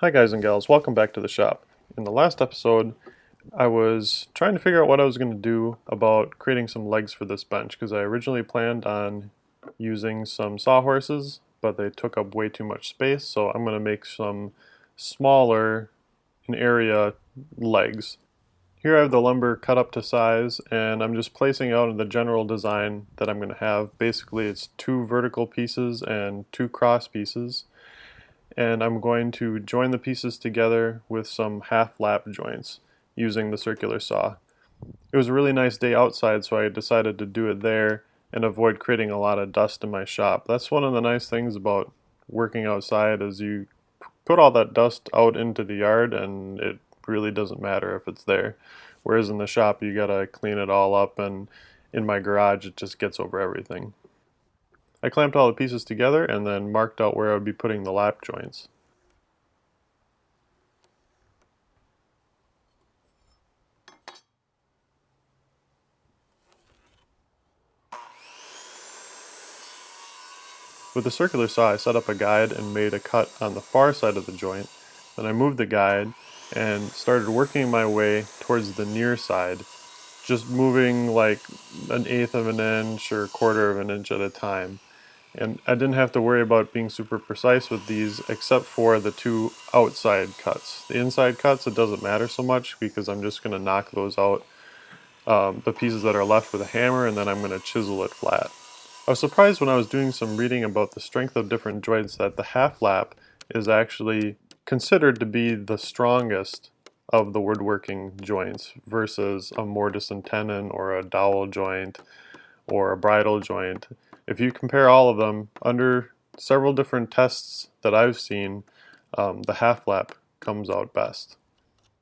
Hi guys and gals, welcome back to the shop. In the last episode, I was trying to figure out what I was going to do about creating some legs for this bench because I originally planned on using some sawhorses, but they took up way too much space, so I'm going to make some smaller in area legs. Here I have the lumber cut up to size, and I'm just placing out in the general design that I'm going to have. Basically, it's two vertical pieces and two cross pieces, and I'm going to join the pieces together with some half lap joints using the circular saw. It was a really nice day outside, so I decided to do it there and avoid creating a lot of dust in my shop. That's one of the nice things about working outside is you put all that dust out into the yard and it really doesn't matter if it's there. Whereas in the shop you gotta clean it all up, and in my garage it just gets over everything. I clamped all the pieces together and then marked out where I would be putting the lap joints. With the circular saw, I set up a guide and made a cut on the far side of the joint. Then I moved the guide and started working my way towards the near side, just moving like an eighth of an inch or a quarter of an inch at a time. And I didn't have to worry about being super precise with these except for the two outside cuts. The inside cuts, it doesn't matter so much because I'm just going to knock those out, the pieces that are left with a hammer, and then I'm going to chisel it flat. I was surprised when I was doing some reading about the strength of different joints that the half lap is actually considered to be the strongest of the woodworking joints versus a mortise and tenon or a dowel joint or a bridle joint. If you compare all of them under several different tests that I've seen, the half lap comes out best.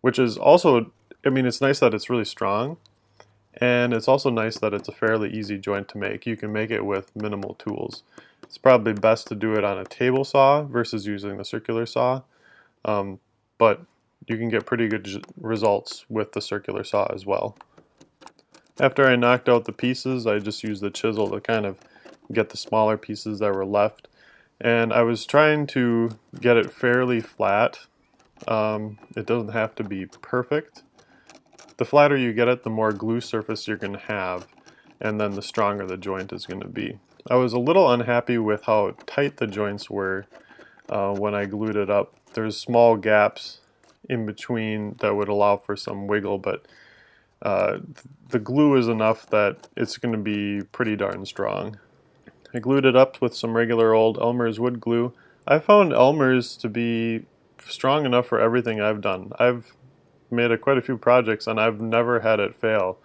Which is also, I mean, it's nice that it's really strong, and it's also nice that it's a fairly easy joint to make. You can make it with minimal tools. It's probably best to do it on a table saw versus using the circular saw, but you can get pretty good results with the circular saw as well. After I knocked out the pieces, I just used the chisel to kind of get the smaller pieces that were left. And I was trying to get it fairly flat. It doesn't have to be perfect. The flatter you get it, the more glue surface you're going to have, and then the stronger the joint is going to be. I was a little unhappy with how tight the joints were when I glued it up. There's small gaps in between that would allow for some wiggle, but the glue is enough that it's going to be pretty darn strong. I glued it up with some regular old Elmer's wood glue. I found Elmer's to be strong enough for everything I've done. I've made quite a few projects and I've never had it fail.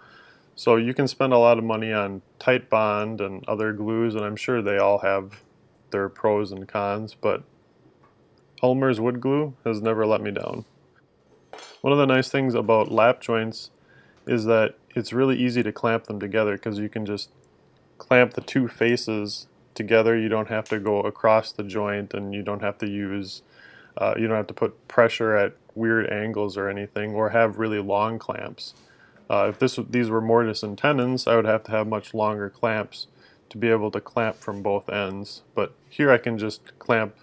So you can spend a lot of money on Tight Bond and other glues, and I'm sure they all have their pros and cons, but Elmer's wood glue has never let me down. One of the nice things about lap joints is that it's really easy to clamp them together because you can just clamp the two faces together. You don't have to go across the joint, and you don't have to put pressure at weird angles or anything, or have really long clamps. If these were mortise and tenons, I would have to have much longer clamps to be able to clamp from both ends. But here I can just clamp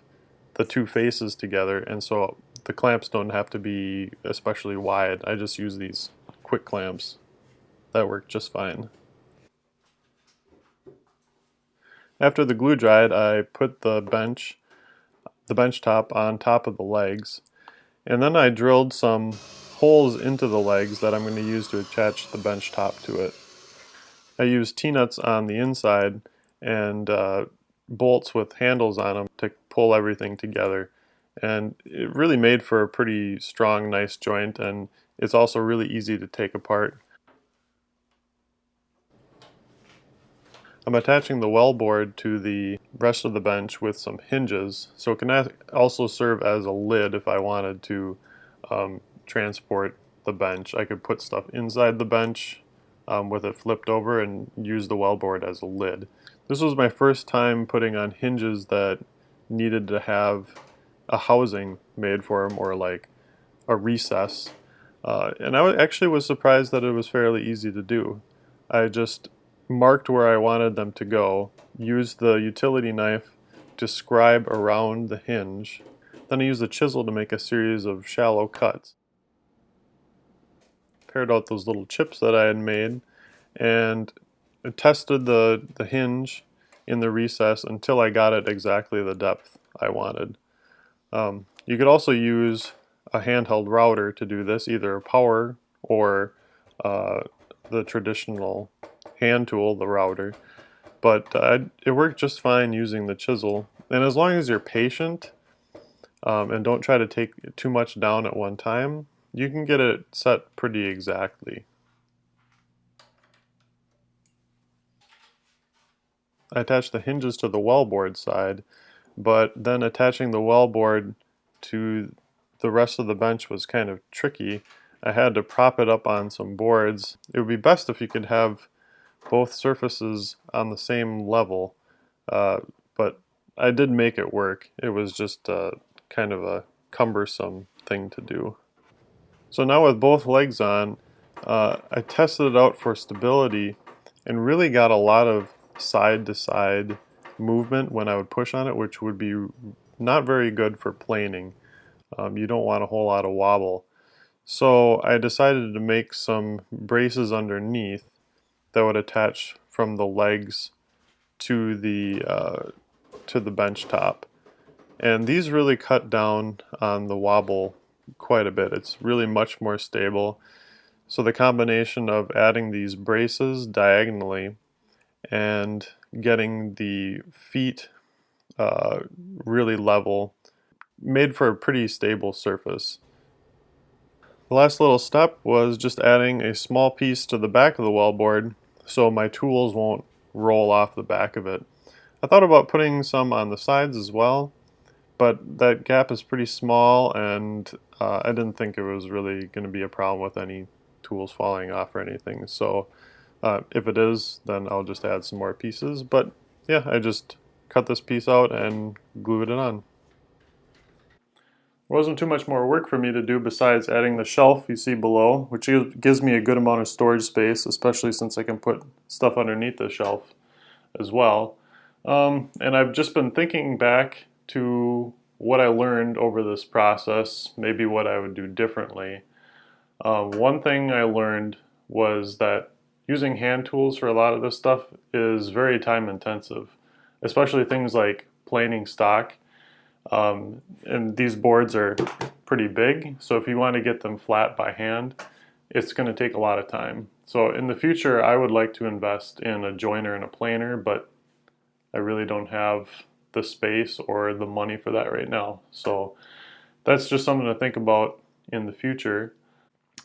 the two faces together, and so the clamps don't have to be especially wide. I just use these quick clamps that work just fine. After the glue dried, I put the bench top on top of the legs, and then I drilled some holes into the legs that I'm going to use to attach the bench top to it. I used T-nuts on the inside and bolts with handles on them to pull everything together, and it really made for a pretty strong, nice joint, and it's also really easy to take apart. I'm attaching the well board to the rest of the bench with some hinges, so it can also serve as a lid if I wanted to transport the bench. I could put stuff inside the bench with it flipped over and use the well board as a lid. This was my first time putting on hinges that needed to have a housing made for them, or like a recess, and I actually was surprised that it was fairly easy to do. I just marked where I wanted them to go, used the utility knife to scribe around the hinge, Then I used a chisel to make a series of shallow cuts. Pared out those little chips that I had made and tested the hinge in the recess until I got it exactly the depth I wanted. You could also use a handheld router to do this, either a power or the traditional hand tool, the router. But it worked just fine using the chisel. And as long as you're patient and don't try to take too much down at one time, you can get it set pretty exactly. I attached the hinges to the wellboard side, but then attaching the wellboard to the rest of the bench was kind of tricky. I had to prop it up on some boards. It would be best if you could have both surfaces on the same level, but I did make it work. It was just kind of a cumbersome thing to do. So now with both legs on, I tested it out for stability and really got a lot of side to side movement when I would push on it, which would be not very good for planing. You don't want a whole lot of wobble. So I decided to make some braces underneath that would attach from the legs to the bench top. And these really cut down on the wobble quite a bit. It's really much more stable. So the combination of adding these braces diagonally and getting the feet really level made for a pretty stable surface. The last little step was just adding a small piece to the back of the wellboard so my tools won't roll off the back of it. I thought about putting some on the sides as well, but that gap is pretty small and I didn't think it was really going to be a problem with any tools falling off or anything. So if it is, then I'll just add some more pieces. But yeah, I just cut this piece out and glued it on. There wasn't too much more work for me to do besides adding the shelf you see below, which gives me a good amount of storage space, especially since I can put stuff underneath the shelf as well. And I've just been thinking back to what I learned over this process, maybe what I would do differently. One thing I learned was that using hand tools for a lot of this stuff is very time intensive, especially things like planing stock. And these boards are pretty big, so if you want to get them flat by hand, it's going to take a lot of time. So in the future, I would like to invest in a joiner and a planer, but I really don't have the space or the money for that right now. So that's just something to think about in the future.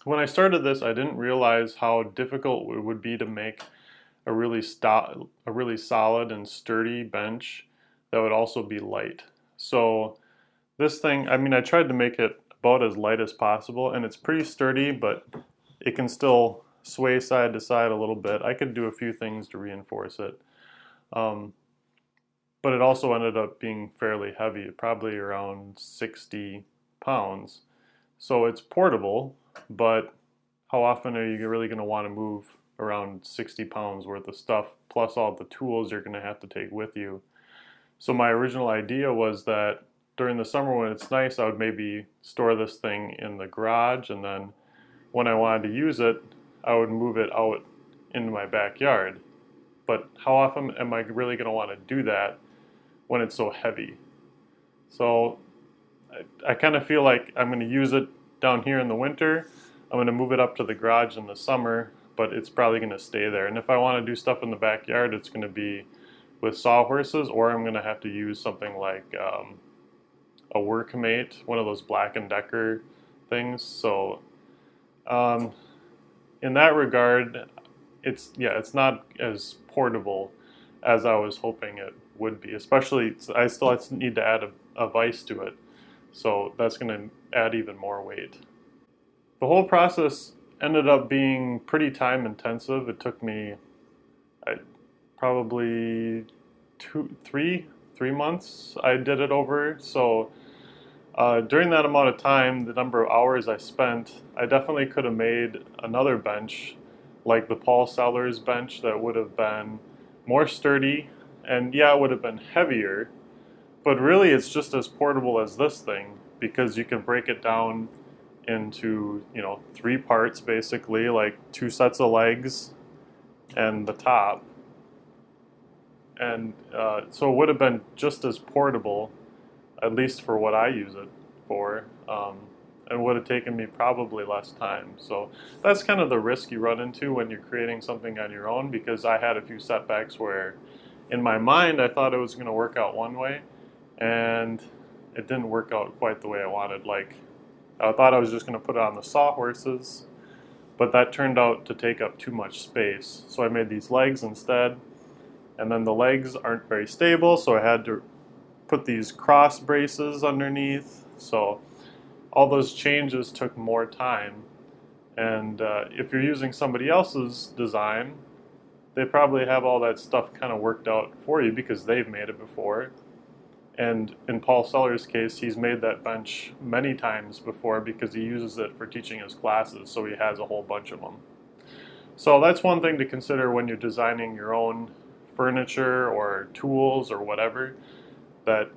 When I started this, I didn't realize how difficult it would be to make a really solid and sturdy bench that would also be light. So this thing, I mean, I tried to make it about as light as possible, and it's pretty sturdy, but it can still sway side to side a little bit. I could do a few things to reinforce it. But it also ended up being fairly heavy, probably around 60 pounds. So it's portable, but how often are you really going to want to move around 60 pounds worth of stuff, plus all the tools you're going to have to take with you? So my original idea was that during the summer when it's nice, I would maybe store this thing in the garage, and then when I wanted to use it, I would move it out into my backyard. But how often am I really going to want to do that when it's so heavy? So I kind of feel like I'm going to use it down here in the winter. I'm going to move it up to the garage in the summer, but it's probably going to stay there. And if I want to do stuff in the backyard, it's going to be with sawhorses, or I'm going to have to use something like a Workmate, one of those Black & Decker things. So in that regard, it's not as portable as I was hoping it would be. Especially, I still need to add a vise to it, so that's going to add even more weight. The whole process ended up being pretty time intensive. It took me probably 3 months I did it over. So during that amount of time, the number of hours I spent, I definitely could have made another bench like the Paul Sellers bench that would have been more sturdy, and yeah, it would have been heavier, But really it's just as portable as this thing, because you can break it down into, you know, 3 parts basically, like 2 sets of legs and the top. And so it would have been just as portable, at least for what I use it for, and would have taken me probably less time. So that's kind of the risk you run into when you're creating something on your own, because I had a few setbacks where in my mind I thought it was going to work out one way, and it didn't work out quite the way I wanted. Like, I thought I was just going to put it on the sawhorses, but that turned out to take up too much space. So I made these legs instead, and then the legs aren't very stable, so I had to put these cross braces underneath. So all those changes took more time. And if you're using somebody else's design, they probably have all that stuff kind of worked out for you because they've made it before. And in Paul Seller's case, he's made that bench many times before because he uses it for teaching his classes, so he has a whole bunch of them. So that's one thing to consider when you're designing your own furniture or tools or whatever, that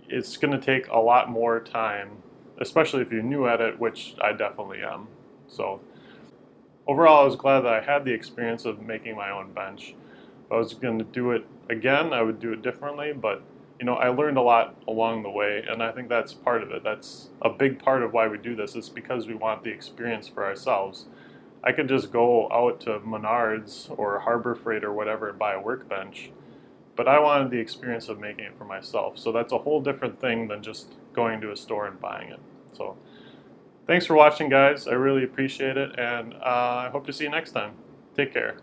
it's going to take a lot more time, especially if you're new at it, which I definitely am. So overall, I was glad that I had the experience of making my own bench. If I was going to do it again, I would do it differently, but you know, I learned a lot along the way, and I think that's part of it. That's a big part of why we do this. It's because we want the experience for ourselves. I could just go out to Menards or Harbor Freight or whatever and buy a workbench, but I wanted the experience of making it for myself. So that's a whole different thing than just going to a store and buying it. So thanks for watching, guys. I really appreciate it, and I hope to see you next time. Take care.